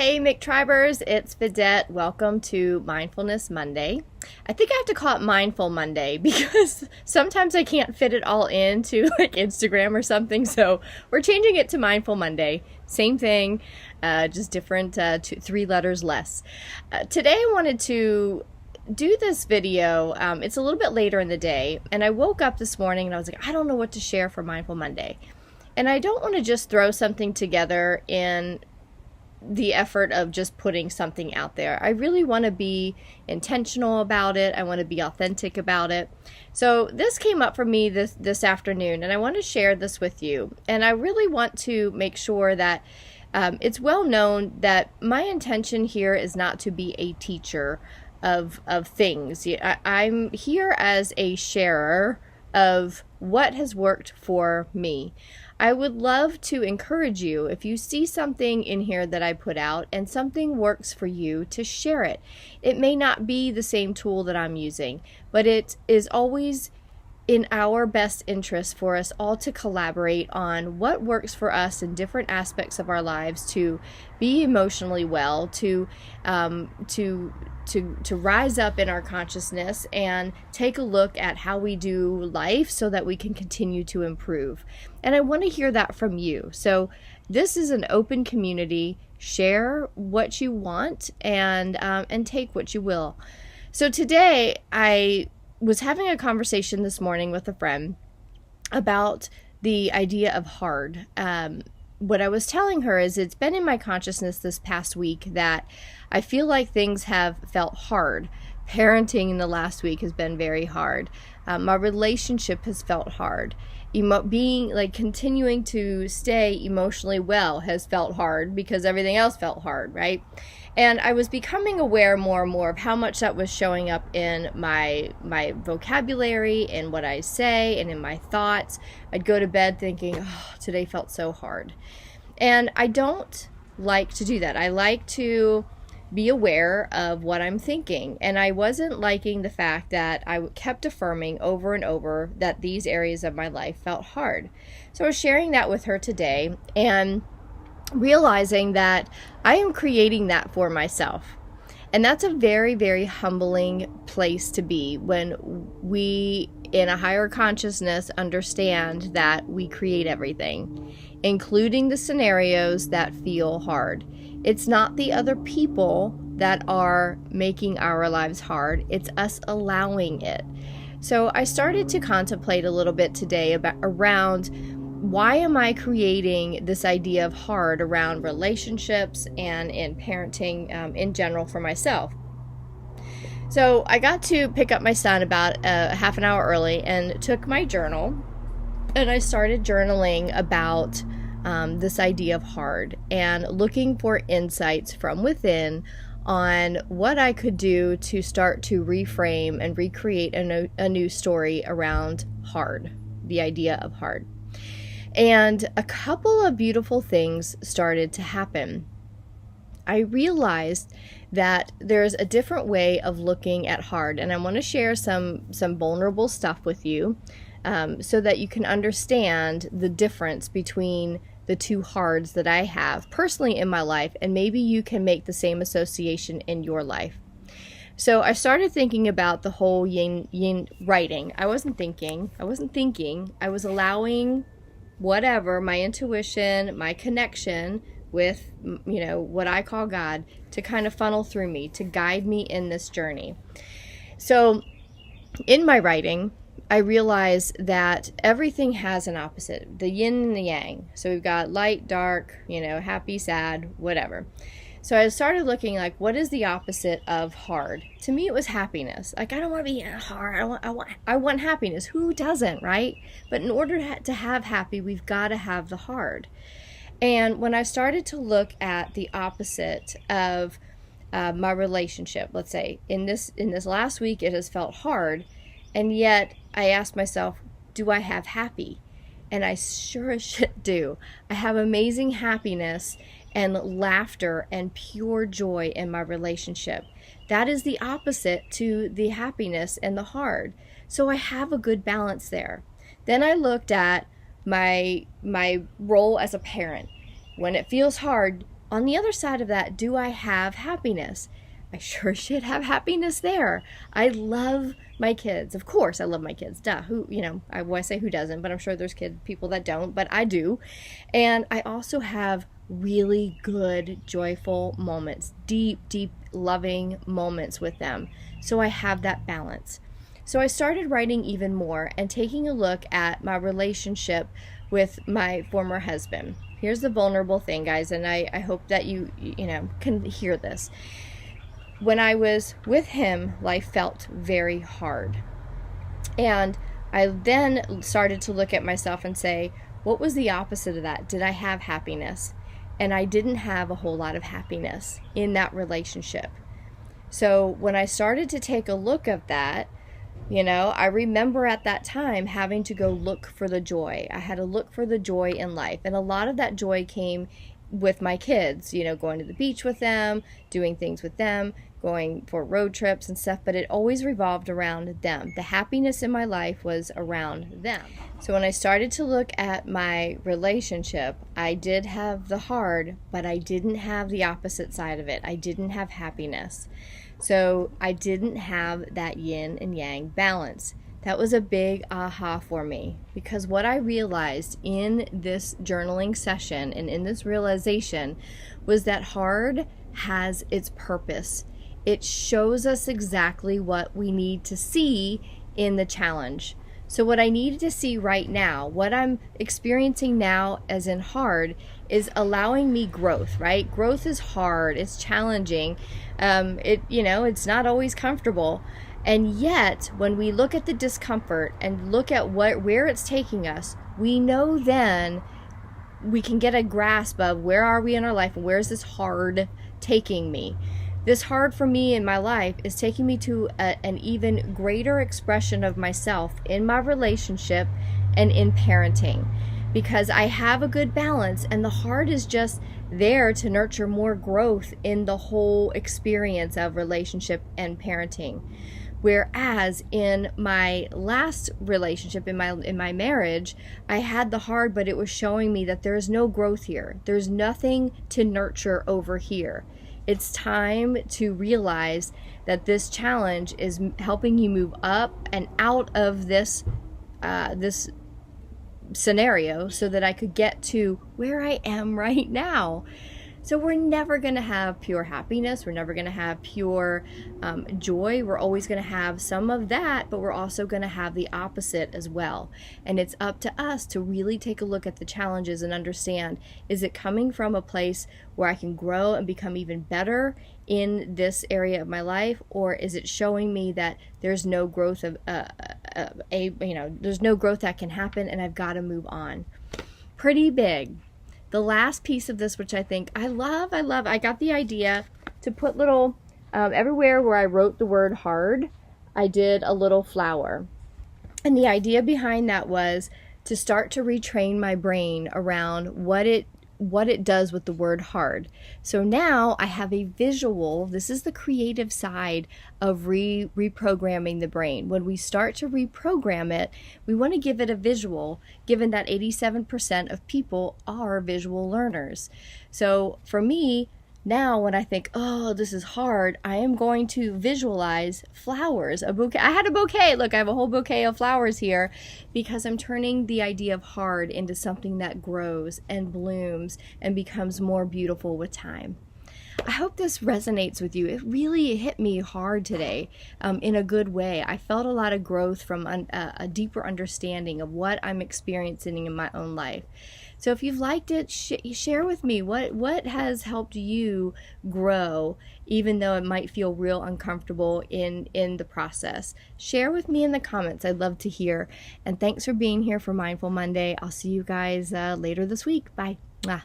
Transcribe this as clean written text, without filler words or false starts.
Hey McTribers, it's Vidette. Welcome to Mindfulness Monday. I think I have to call it Mindful Monday because sometimes I can't fit it all into like Instagram or something. So we're changing it to Mindful Monday. Same thing, just different, three letters less. Today I wanted to do this video. It's a little bit later in the day, and I woke up this morning and I was like, I don't know what to share for Mindful Monday. And I don't want to just throw something together in the effort of just putting something out there. I really want to be intentional about it. I want to be authentic about it. So this came up for me this afternoon, and I want to share this with you. And I really want to make sure that it's well known that my intention here is not to be a teacher of things. I'm here as a sharer of what has worked for me. I would love to encourage you, if you see something in here that I put out and something works for you, to share it. It may not be the same tool that I'm using, but it is always in our best interest for us all to collaborate on what works for us in different aspects of our lives to be emotionally well, to rise up in our consciousness and take a look at how we do life so that we can continue to improve. And I want to hear that from you. So this is an open community. Share what you want and take what you will. So today I was having a conversation this morning with a friend about the idea of hard. What I was telling her is it's been in my consciousness this past week that I feel like things have felt hard. Parenting in the last week has been very hard. My relationship has felt hard. Continuing to stay emotionally well has felt hard because everything else felt hard, right? And I was becoming aware more and more of how much that was showing up in my vocabulary and what I say and in my thoughts. I'd go to bed thinking, oh, today felt so hard. And I don't like to do that. I like to be aware of what I'm thinking. And I wasn't liking the fact that I kept affirming over and over that these areas of my life felt hard. So I was sharing that with her today and realizing that I am creating that for myself. And that's a very, very humbling place to be when we, in a higher consciousness, understand that we create everything, including the scenarios that feel hard. It's not the other people that are making our lives hard. It's us allowing it. So I started to contemplate a little bit today around why am I creating this idea of hard around relationships and in parenting in general for myself. So I got to pick up my son about half an hour early and took my journal, and I started journaling about this idea of hard and looking for insights from within on what I could do to start to reframe and recreate a new story around hard, the idea of hard. And a couple of beautiful things started to happen. I realized that there's a different way of looking at hard, and I want to share some vulnerable stuff with you so that you can understand the difference between the two hards that I have personally in my life, and maybe you can make the same association in your life. So I started thinking about the whole yin writing. I wasn't thinking. I was allowing whatever, my intuition, my connection with, what I call God, to kind of funnel through me, to guide me in this journey. So in my writing, I realized that everything has an opposite, the yin and the yang. So we've got light, dark, happy, sad, whatever. So I started looking like, what is the opposite of hard? To me, it was happiness. Like, I don't want to be hard. I want happiness. Who doesn't, right? But in order to have happy, we've got to have the hard. And when I started to look at the opposite of my relationship, let's say in this last week, it has felt hard, and yet I asked myself, do I have happy? And I sure as shit do. I have amazing happiness and laughter and pure joy in my relationship. That is the opposite to the happiness and the hard. So I have a good balance there. Then I looked at my role as a parent. When it feels hard, on the other side of that, do I have happiness? I sure should have happiness there. I love my kids. Of course, I love my kids. Duh. Who, I say who doesn't, but I'm sure there's people that don't, but I do. And I also have really good, joyful moments, deep, deep, loving moments with them. So I have that balance. So I started writing even more and taking a look at my relationship with my former husband. Here's the vulnerable thing, guys, and I hope that you can hear this. When I was with him, life felt very hard. And I then started to look at myself and say, what was the opposite of that? Did I have happiness? And I didn't have a whole lot of happiness in that relationship. So when I started to take a look at that, I remember at that time having to go look for the joy. I had to look for the joy in life. And a lot of that joy came with my kids, going to the beach with them, doing things with them, going for road trips and stuff, but it always revolved around them. The happiness in my life was around them. So when I started to look at my relationship, I did have the hard, but I didn't have the opposite side of it. I didn't have happiness. So I didn't have that yin and yang balance. That was a big aha for me, because what I realized in this journaling session and in this realization was that hard has its purpose. It shows us exactly what we need to see in the challenge. So what I needed to see right now, what I'm experiencing now as in hard, is allowing me growth, right? Growth is hard, it's challenging. It's not always comfortable. And yet, when we look at the discomfort and look at where it's taking us, we know then we can get a grasp of where are we in our life and where is this hard taking me. This hard for me in my life is taking me to an even greater expression of myself in my relationship and in parenting, because I have a good balance, and the hard is just there to nurture more growth in the whole experience of relationship and parenting. Whereas in my last relationship, in my marriage, I had the hard, but it was showing me that there is no growth here. There's nothing to nurture over here. It's time to realize that this challenge is helping you move up and out of this scenario so that I could get to where I am right now. So we're never going to have pure happiness. We're never going to have pure joy. We're always going to have some of that, but we're also going to have the opposite as well. And it's up to us to really take a look at the challenges and understand, is it coming from a place where I can grow and become even better in this area of my life, or is it showing me that there's no growth there's no growth that can happen and I've got to move on? Pretty big. The last piece of this, which I think I love, I got the idea to put little, everywhere where I wrote the word hard, I did a little flower. And the idea behind that was to start to retrain my brain around what it does with the word hard. So now I have a visual. This is the creative side of reprogramming the brain. When we start to reprogram it, we want to give it a visual, given that 87% of people are visual learners. So for me, now when I think, oh, this is hard, I am going to visualize flowers, a bouquet. I had a bouquet. Look, I have a whole bouquet of flowers here, because I'm turning the idea of hard into something that grows and blooms and becomes more beautiful with time. I hope this resonates with you. It really hit me hard today, in a good way. I felt a lot of growth from a deeper understanding of what I'm experiencing in my own life. So if you've liked it, share with me what has helped you grow, even though it might feel real uncomfortable in the process. Share with me in the comments. I'd love to hear. And thanks for being here for Mindful Monday. I'll see you guys later this week. Bye. Mwah.